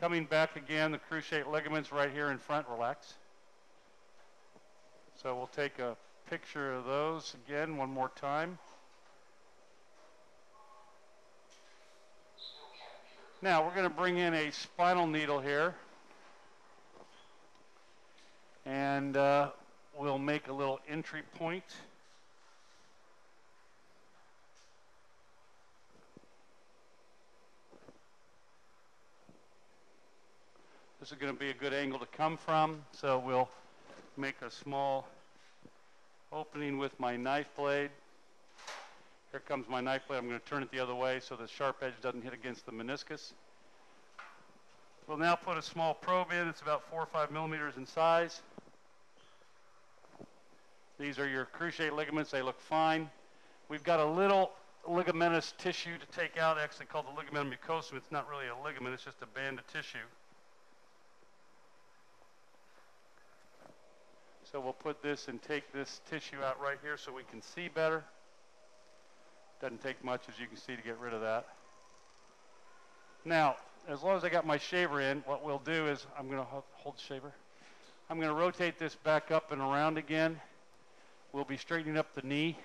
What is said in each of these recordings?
coming back again, the cruciate ligaments right here in front, relax. So we'll take a picture of those again one more time. Now we're going to bring in a spinal needle here, and we'll make a little entry point. This is going to be a good angle to come from, so we'll make a small opening with my knife blade. Here comes my knife blade. I'm going to turn it the other way so the sharp edge doesn't hit against the meniscus. We'll now put a small probe in. It's about 4 or 5 millimeters in size. These are your cruciate ligaments. They look fine. We've got a little ligamentous tissue to take out, actually called the ligamentum mucosum. It's not really a ligament, it's just a band of tissue. So we'll put this and take this tissue out right here so we can see better. Doesn't take much, as you can see, to get rid of that. Now, as long as I got my shaver in, what we'll do is, I'm going to hold the shaver. I'm going to rotate this back up and around again. We'll be straightening up the knee.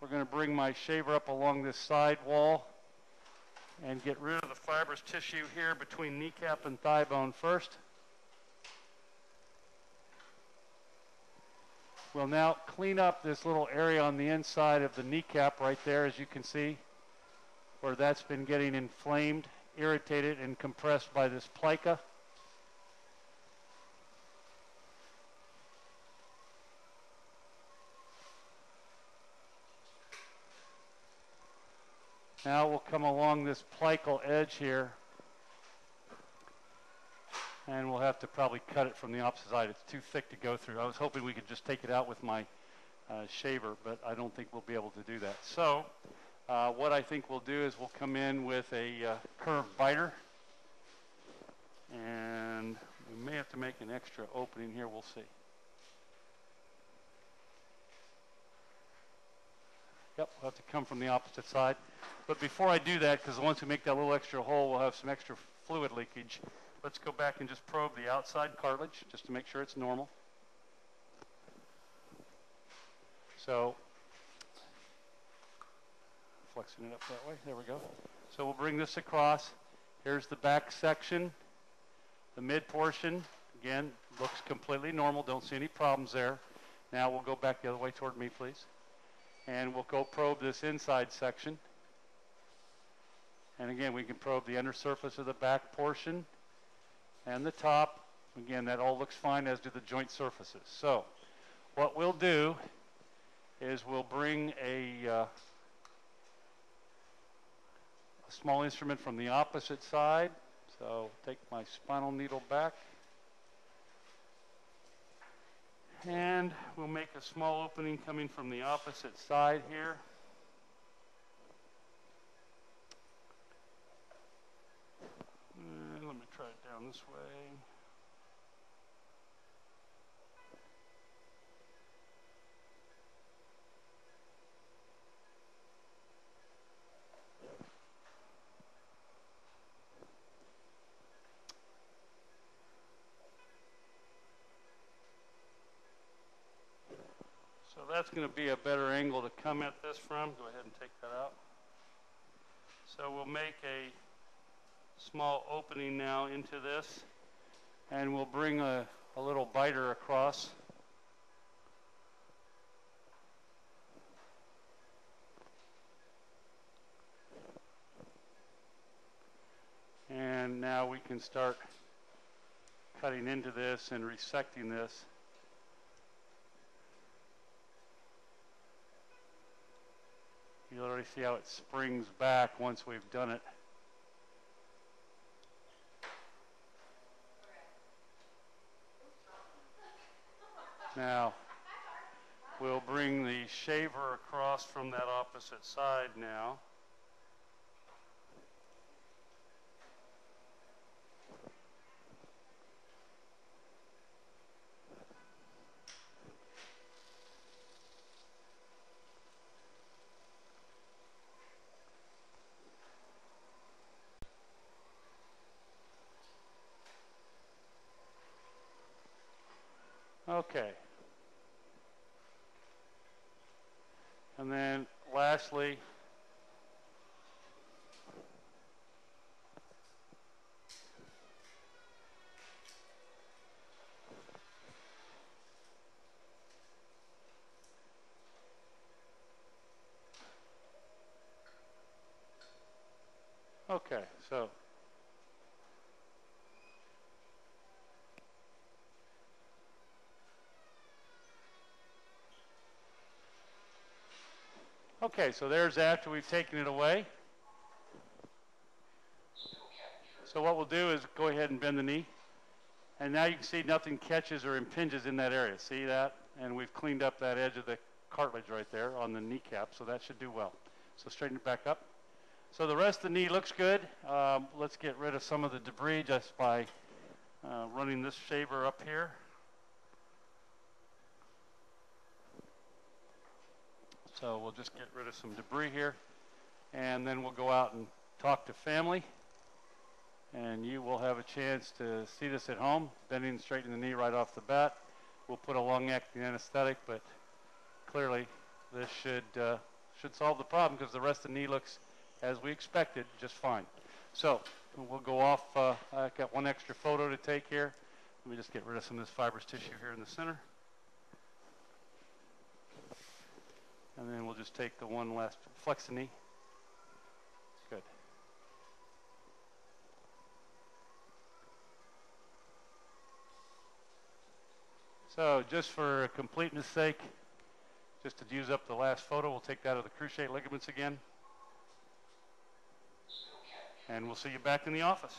We're going to bring my shaver up along this side wall and get rid of the fibrous tissue here between kneecap and thigh bone first. We'll now clean up this little area on the inside of the kneecap right there, as you can see, where that's been getting inflamed, irritated, and compressed by this plica. Now we'll come along this plical edge here, and we'll have to probably cut it from the opposite side. It's too thick to go through. I was hoping we could just take it out with my shaver, but I don't think we'll be able to do that. So what I think we'll do is we'll come in with a curved biter, and we may have to make an extra opening here. We'll see. Yep, we'll have to come from the opposite side. But before I do that, because once we make that little extra hole, we'll have some extra fluid leakage. Let's go back and just probe the outside cartilage just to make sure it's normal. So, flexing it up that way, there we go. So we'll bring this across. Here's the back section. The mid portion, again, looks completely normal. Don't see any problems there. Now we'll go back the other way toward me, please. And we'll go probe this inside section. And again, we can probe the undersurface of the back portion and the top. Again, that all looks fine, as do the joint surfaces. So what we'll do is we'll bring a small instrument from the opposite side. So take my spinal needle back, and we'll make a small opening coming from the opposite side here. And let me try it down this way. So that's going to be a better angle to come at this from. Go ahead and take that out. So we'll make a small opening now into this, and we'll bring a little biter across. And now we can start cutting into this and resecting this. You already see how it springs back once we've done it. Now, we'll bring the shaver across from that opposite side now. Okay. And then lastly, okay, so okay, so there's after we've taken it away. So what we'll do is go ahead and bend the knee. And now you can see nothing catches or impinges in that area. See that? And we've cleaned up that edge of the cartilage right there on the kneecap, so that should do well. So straighten it back up. So the rest of the knee looks good. Let's get rid of some of the debris just by running this shaver up here. So we'll just get rid of some debris here, and then we'll go out and talk to family. And you will have a chance to see this at home, bending and straightening the knee right off the bat. We'll put a long-acting anesthetic, but clearly this should solve the problem because the rest of the knee looks, as we expected, just fine. So we'll go off. I've got one extra photo to take here. Let me just get rid of some of this fibrous tissue here in the center. And then we'll just take the one last, flex the knee. Good. So just for completeness sake, just to use up the last photo, we'll take that of the cruciate ligaments again. And we'll see you back in the office.